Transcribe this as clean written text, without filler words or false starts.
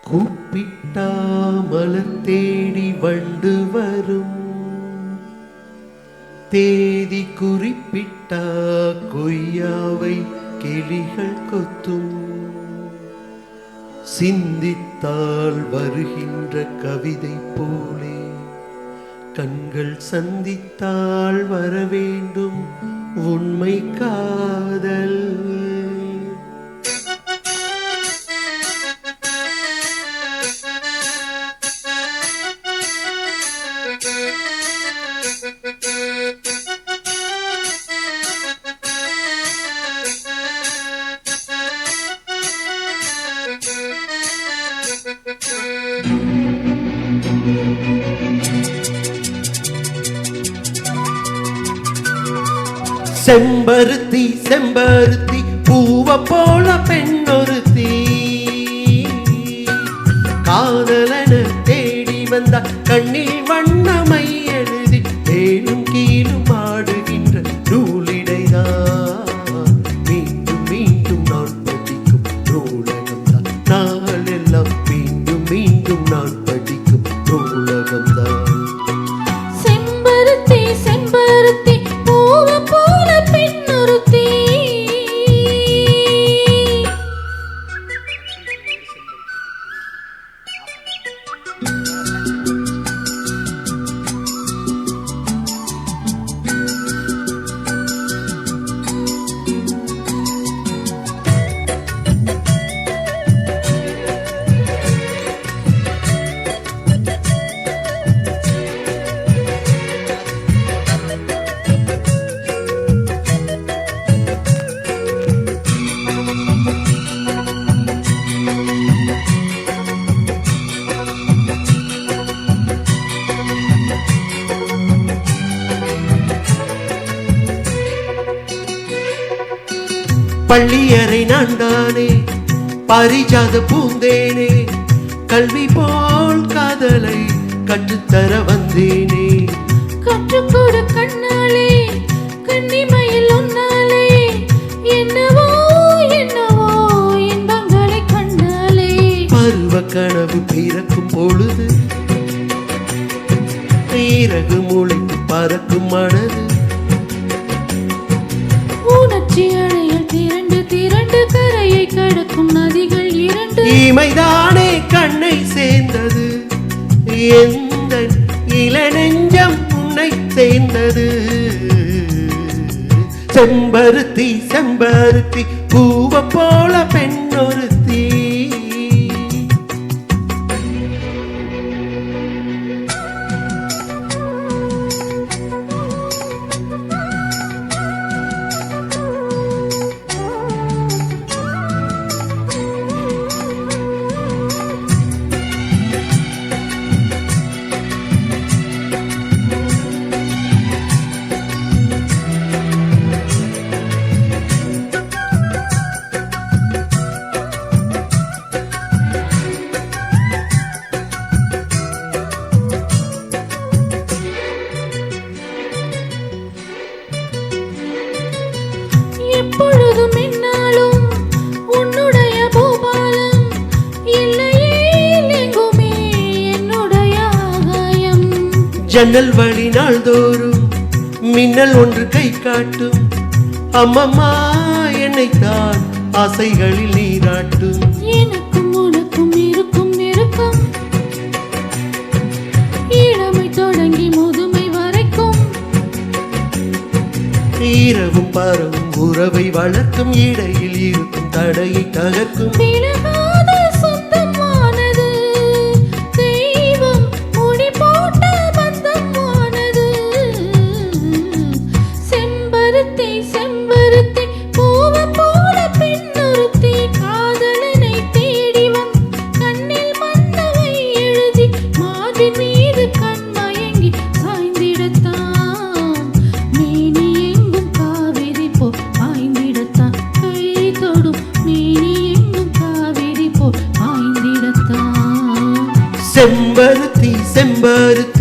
கூப்பிட்டா மலர் தேடி வண்டு வரும், தேதி குறிப்பிட்டா கொய்யாவை கிளிகள் கொத்தும். சிந்தித்தால் வருகின்ற கவிதை போலே கண்கள் சந்தித்தால் வரவேண்டும் உண்மை காதல். செம்பருத்தி செம்பருத்தி பூவ போல பெண்ணொருத்தி, காதலன தேடி வந்த கண்ணில் வண்ணமை எழுதி மேலும் கீழும் ஆடுகின்ற நூலிடைதான். மீண்டும் மீண்டும் நான் படிக்கும் நூலகம்தான், நாளெல்லாம் மீண்டும் மீண்டும் நான் படிக்கும் நூலகம்தான். செம்பருத்தி செம்பருத்தி பூவ போல பெண்ணொருத்தி. பள்ளியறை நான் தானே பாரிஜாத பூந்தேனே, கல்வி போல் காதலை கற்றுத்தர வந்தேனே. கற்றுக்கொடு கண்ணாலே கண்ணிமையில் உன்னாலே, என்னவோ என்னவோ இன்பங்களை கண்ணாலே. பருவ கனவு பிறக்கும் பொழுது இறகு முளைத்து பறக்கும் மனது, உணர்ச்சி அலையில் திரண்டு திரண்டு கரையை கடக்கும் நதிகள் இரண்டு. இமைதானே கண்ணை சேர்ந்தது, எந்த இளநெஞ்சம் உன்னை சேர்ந்தது. செம்பருத்தி செம்பருத்தி பூவ போல பெண்ணொருத்தி. எப்பொழுதும் என்னாலும் உன்னுடைய பூபாலம், இல்லையே எங்குமே என்னுடைய ஆகாயம். ஜன்னல் வழி நாள்தோறும் மின்னல் ஒன்று கை காட்டும், அம்மம்மா என்னைத்தான் ஆசைகளில் நீராட்டும். எனக்கும் உனக்கும் இருக்கும் நெருக்கம், இளமை தொடங்கி முதுமை வரைக்கும். இரவும் பரவும் உறவை வளர்க்கும், இடையில் இருக்கும் தடையை தகர்க்கும். விலகாத சொந்தமானது தெய்வம் முடி போட்ட பந்தமானது. செம்பருத்தி செம்பருத்தி பூவ போல பெண்ணொருத்தி, காதலனை தேடி வந்த கண்ணில் மன்னவை எழுதி மாதின் மீது கண் மயங்கி சாய்ந்திடத்தான். மேனி எங்கும் காவிரி போல் பாய்ந்திடத்தான், கை தொடும் மேனி எங்கும் காவிரி போல் பாய்ந்திடத்தான். செம்பருத்தி செம்பருத்தி